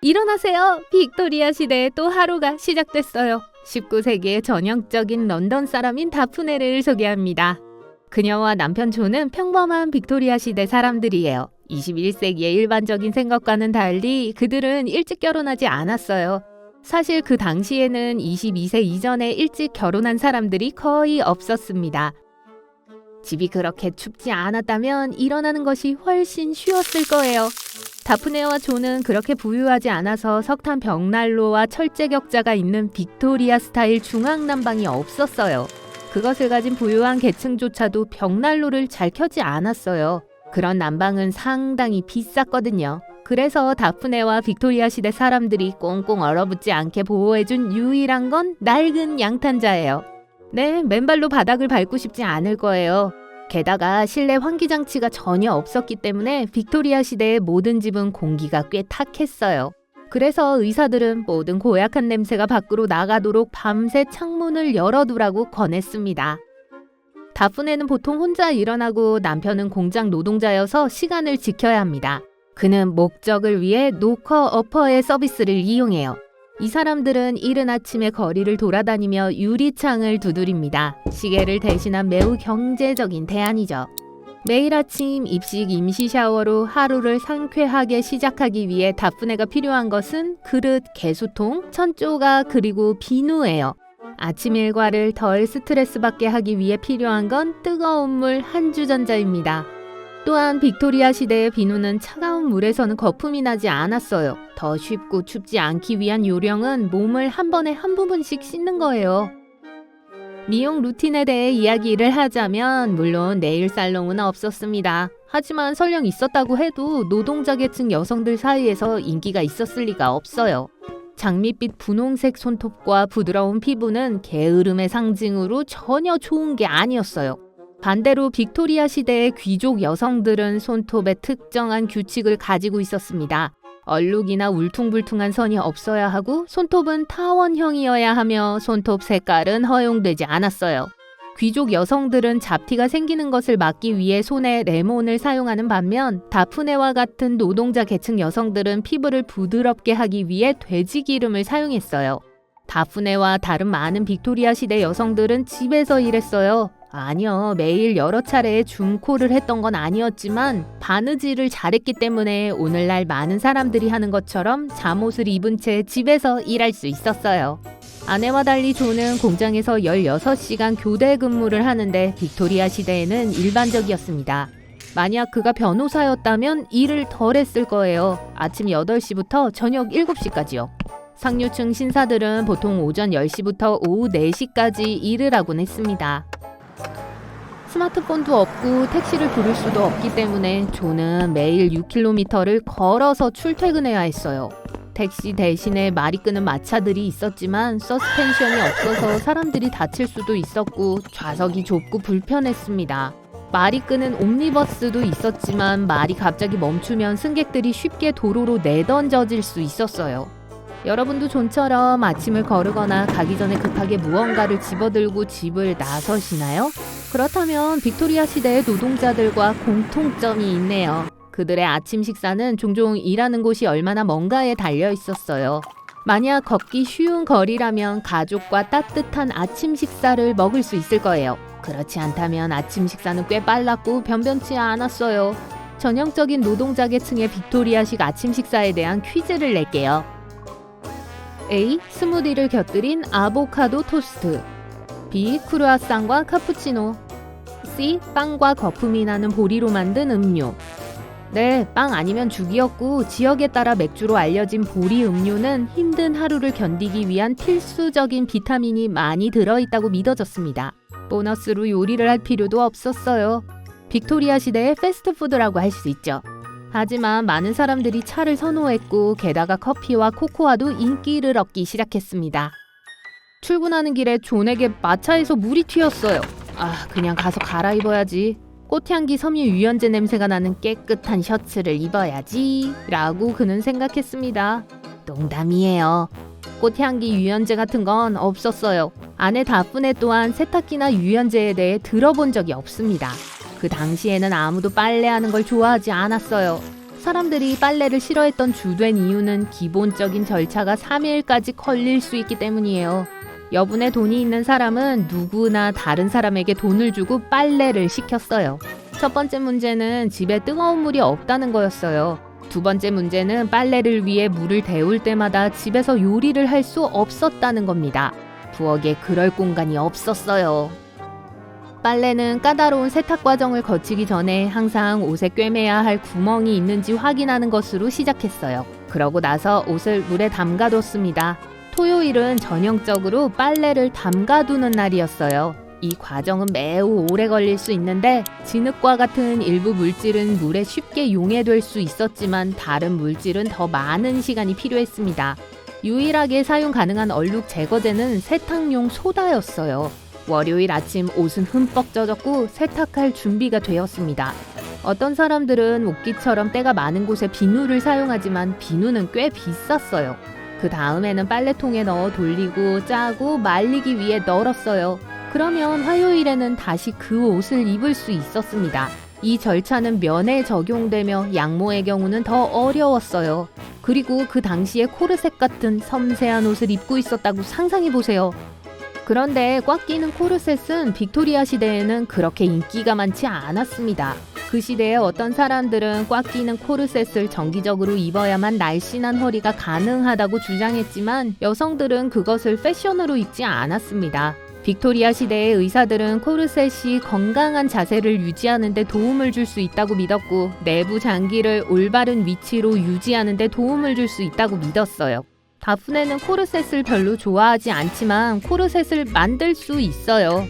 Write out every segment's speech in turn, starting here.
일어나세요! 빅토리아 시대의 또 하루가 시작됐어요. 19세기의 전형적인 런던 사람인 다프네를 소개합니다. 그녀와 남편 존은 평범한 빅토리아 시대 사람들이에요. 21세기의 일반적인 생각과는 달리 그들은 일찍 결혼하지 않았어요. 사실 그 당시에는 22세 이전에 일찍 결혼한 사람들이 거의 없었습니다. 집이 그렇게 춥지 않았다면 일어나는 것이 훨씬 쉬웠을 거예요. 다프네와 존은 그렇게 부유하지 않아서 석탄 벽난로와 철제 격자가 있는 빅토리아 스타일 중앙난방이 없었어요. 그것을 가진 부유한 계층조차도 벽난로를 잘 켜지 않았어요. 그런 난방은 상당히 비쌌거든요. 그래서 다프네와 빅토리아 시대 사람들이 꽁꽁 얼어붙지 않게 보호해준 유일한 건 낡은 양탄자예요. 네, 맨발로 바닥을 밟고 싶지 않을 거예요. 게다가 실내 환기장치가 전혀 없었기 때문에 빅토리아 시대의 모든 집은 공기가 꽤 탁했어요. 그래서 의사들은 모든 고약한 냄새가 밖으로 나가도록 밤새 창문을 열어두라고 권했습니다. 다프네는 보통 혼자 일어나고 남편은 공장 노동자여서 시간을 지켜야 합니다. 그는 목적을 위해 노커 어퍼의 서비스를 이용해요. 이 사람들은 이른 아침에 거리를 돌아다니며 유리창을 두드립니다. 시계를 대신한 매우 경제적인 대안이죠. 매일 아침 입식 임시 샤워로 하루를 상쾌하게 시작하기 위해 다프네가 필요한 것은 그릇, 개수통, 천조각 그리고 비누예요. 아침 일과를 덜 스트레스 받게 하기 위해 필요한 건 뜨거운 물 한 주전자입니다. 또한 빅토리아 시대의 비누는 차가운 물에서는 거품이 나지 않았어요. 더 쉽고 춥지 않기 위한 요령은 몸을 한 번에 한 부분씩 씻는 거예요. 미용 루틴에 대해 이야기를 하자면 물론 네일 살롱은 없었습니다. 하지만 설령 있었다고 해도 노동자 계층 여성들 사이에서 인기가 있었을 리가 없어요. 장밋빛 분홍색 손톱과 부드러운 피부는 게으름의 상징으로 전혀 좋은 게 아니었어요. 반대로 빅토리아 시대의 귀족 여성들은 손톱에 특정한 규칙을 가지고 있었습니다. 얼룩이나 울퉁불퉁한 선이 없어야 하고 손톱은 타원형이어야 하며 손톱 색깔은 허용되지 않았어요. 귀족 여성들은 잡티가 생기는 것을 막기 위해 손에 레몬을 사용하는 반면 다프네와 같은 노동자 계층 여성들은 피부를 부드럽게 하기 위해 돼지기름을 사용했어요. 다프네와 다른 많은 빅토리아 시대 여성들은 집에서 일했어요. 아니요, 매일 여러 차례 줌콜을 했던 건 아니었지만 바느질을 잘했기 때문에 오늘날 많은 사람들이 하는 것처럼 잠옷을 입은 채 집에서 일할 수 있었어요. 아내와 달리 존은 공장에서 16시간 교대 근무를 하는데 빅토리아 시대에는 일반적이었습니다. 만약 그가 변호사였다면 일을 덜 했을 거예요. 아침 8시부터 저녁 7시까지요. 상류층 신사들은 보통 오전 10시부터 오후 4시까지 일을 하곤 했습니다. 스마트폰도 없고 택시를 부를 수도 없기 때문에 존은 매일 6km를 걸어서 출퇴근해야 했어요. 택시 대신에 말이 끄는 마차들이 있었지만 서스펜션이 없어서 사람들이 다칠 수도 있었고 좌석이 좁고 불편했습니다. 말이 끄는 옴니버스도 있었지만 말이 갑자기 멈추면 승객들이 쉽게 도로로 내던져질 수 있었어요. 여러분도 존처럼 아침을 거르거나 가기 전에 급하게 무언가를 집어들고 집을 나서시나요? 그렇다면 빅토리아 시대의 노동자들과 공통점이 있네요. 그들의 아침 식사는 종종 일하는 곳이 얼마나 먼가에 달려 있었어요. 만약 걷기 쉬운 거리라면 가족과 따뜻한 아침 식사를 먹을 수 있을 거예요. 그렇지 않다면 아침 식사는 꽤 빨랐고 변변치 않았어요. 전형적인 노동자 계층의 빅토리아식 아침 식사에 대한 퀴즈를 낼게요. A. 스무디를 곁들인 아보카도 토스트. B. 크루아상과 카푸치노. C. 빵과 거품이 나는 보리로 만든 음료. 네, 빵 아니면 죽이었고 지역에 따라 맥주로 알려진 보리 음료는 힘든 하루를 견디기 위한 필수적인 비타민이 많이 들어있다고 믿어졌습니다. 보너스로 요리를 할 필요도 없었어요. 빅토리아 시대의 패스트푸드라고 할 수 있죠. 하지만 많은 사람들이 차를 선호했고 게다가 커피와 코코아도 인기를 얻기 시작했습니다. 출근하는 길에 존에게 마차에서 물이 튀었어요. 그냥 가서 갈아입어야지. 꽃향기 섬유 유연제 냄새가 나는 깨끗한 셔츠를 입어야지 라고 그는 생각했습니다. 농담이에요. 꽃향기 유연제 같은 건 없었어요. 아내 다프네 또한 세탁기나 유연제에 대해 들어본 적이 없습니다. 그 당시에는 아무도 빨래하는 걸 좋아하지 않았어요. 사람들이 빨래를 싫어했던 주된 이유는 기본적인 절차가 3일까지 걸릴 수 있기 때문이에요. 여분의 돈이 있는 사람은 누구나 다른 사람에게 돈을 주고 빨래를 시켰어요. 첫 번째 문제는 집에 뜨거운 물이 없다는 거였어요. 두 번째 문제는 빨래를 위해 물을 데울 때마다 집에서 요리를 할 수 없었다는 겁니다. 부엌에 그럴 공간이 없었어요. 빨래는 까다로운 세탁 과정을 거치기 전에 항상 옷에 꿰매야 할 구멍이 있는지 확인하는 것으로 시작했어요. 그러고 나서 옷을 물에 담가뒀습니다. 토요일은 전형적으로 빨래를 담가두는 날이었어요. 이 과정은 매우 오래 걸릴 수 있는데 진흙과 같은 일부 물질은 물에 쉽게 용해될 수 있었지만 다른 물질은 더 많은 시간이 필요했습니다. 유일하게 사용 가능한 얼룩 제거제는 세탁용 소다였어요. 월요일 아침 옷은 흠뻑 젖었고 세탁할 준비가 되었습니다. 어떤 사람들은 옷깃처럼 때가 많은 곳에 비누를 사용하지만 비누는 꽤 비쌌어요. 그 다음에는 빨래통에 넣어 돌리고 짜고 말리기 위해 널었어요. 그러면 화요일에는 다시 그 옷을 입을 수 있었습니다. 이 절차는 면에 적용되며 양모의 경우는 더 어려웠어요. 그리고 그 당시에 코르셋 같은 섬세한 옷을 입고 있었다고 상상해보세요. 그런데 꽉 끼는 코르셋은 빅토리아 시대에는 그렇게 인기가 많지 않았습니다. 그 시대에 어떤 사람들은 꽉 끼는 코르셋을 정기적으로 입어야만 날씬한 허리가 가능하다고 주장했지만 여성들은 그것을 패션으로 입지 않았습니다. 빅토리아 시대의 의사들은 코르셋이 건강한 자세를 유지하는 데 도움을 줄 수 있다고 믿었고 내부 장기를 올바른 위치로 유지하는 데 도움을 줄 수 있다고 믿었어요. 다프네는 코르셋을 별로 좋아하지 않지만 코르셋을 만들 수 있어요.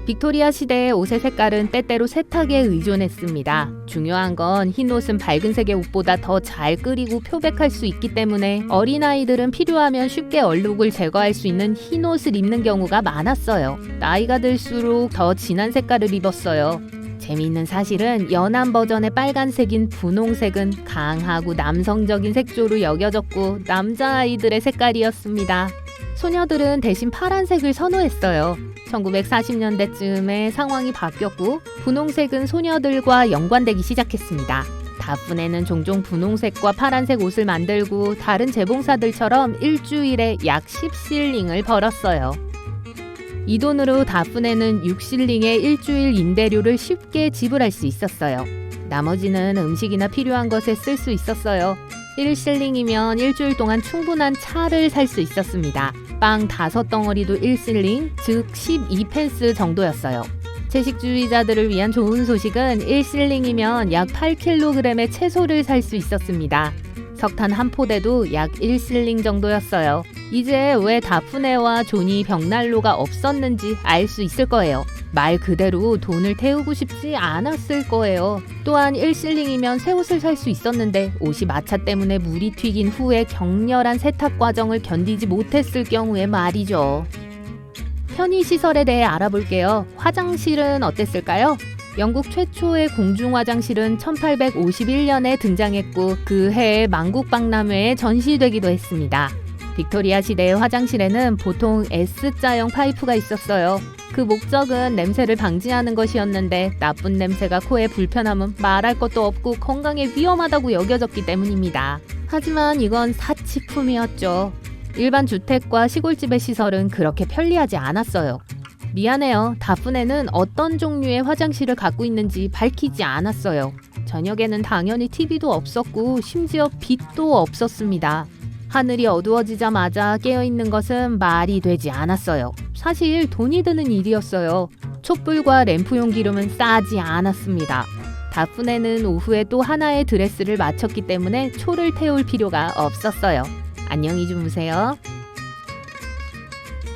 빅토리아 시대의 옷의 색깔은 때때로 세탁에 의존했습니다. 중요한 건 흰 옷은 밝은 색의 옷보다 더 잘 끓이고 표백할 수 있기 때문에 어린아이들은 필요하면 쉽게 얼룩을 제거할 수 있는 흰 옷을 입는 경우가 많았어요. 나이가 들수록 더 진한 색깔을 입었어요. 재미있는 사실은 연한 버전의 빨간색인 분홍색은 강하고 남성적인 색조로 여겨졌고 남자아이들의 색깔이었습니다. 소녀들은 대신 파란색을 선호했어요. 1940년대쯤에 상황이 바뀌었고 분홍색은 소녀들과 연관되기 시작했습니다. 다프네는 종종 분홍색과 파란색 옷을 만들고 다른 재봉사들처럼 일주일에 약 10실링을 벌었어요. 이 돈으로 다프네는 6실링의 일주일 임대료를 쉽게 지불할 수 있었어요. 나머지는 음식이나 필요한 것에 쓸 수 있었어요. 1실링이면 일주일 동안 충분한 차를 살 수 있었습니다. 빵 5덩어리도 1실링, 즉 12펜스 정도였어요. 채식주의자들을 위한 좋은 소식은 1실링이면 약 8kg의 채소를 살 수 있었습니다. 석탄 한 포대도 약 1실링 정도였어요. 이제 왜 다프네와 존이 벽난로가 없었는지 알 수 있을 거예요. 말 그대로 돈을 태우고 싶지 않았을 거예요. 또한 1실링이면 새 옷을 살 수 있었는데 옷이 마차 때문에 물이 튀긴 후에 격렬한 세탁 과정을 견디지 못했을 경우에 말이죠. 편의시설에 대해 알아볼게요. 화장실은 어땠을까요? 영국 최초의 공중 화장실은 1851년에 등장했고 그 해에 만국박람회에 전시되기도 했습니다. 빅토리아 시대의 화장실에는 보통 S자형 파이프가 있었어요. 그 목적은 냄새를 방지하는 것이었는데 나쁜 냄새가 코에 불편함은 말할 것도 없고 건강에 위험하다고 여겨졌기 때문입니다. 하지만 이건 사치품이었죠. 일반 주택과 시골집의 시설은 그렇게 편리하지 않았어요. 미안해요. 다프네는 어떤 종류의 화장실을 갖고 있는지 밝히지 않았어요. 저녁에는 당연히 TV도 없었고 심지어 빛도 없었습니다. 하늘이 어두워지자마자 깨어있는 것은 말이 되지 않았어요. 사실 돈이 드는 일이었어요. 촛불과 램프용 기름은 싸지 않았습니다. 다프네는 오후에 또 하나의 드레스를 마쳤기 때문에 초를 태울 필요가 없었어요. 안녕히 주무세요.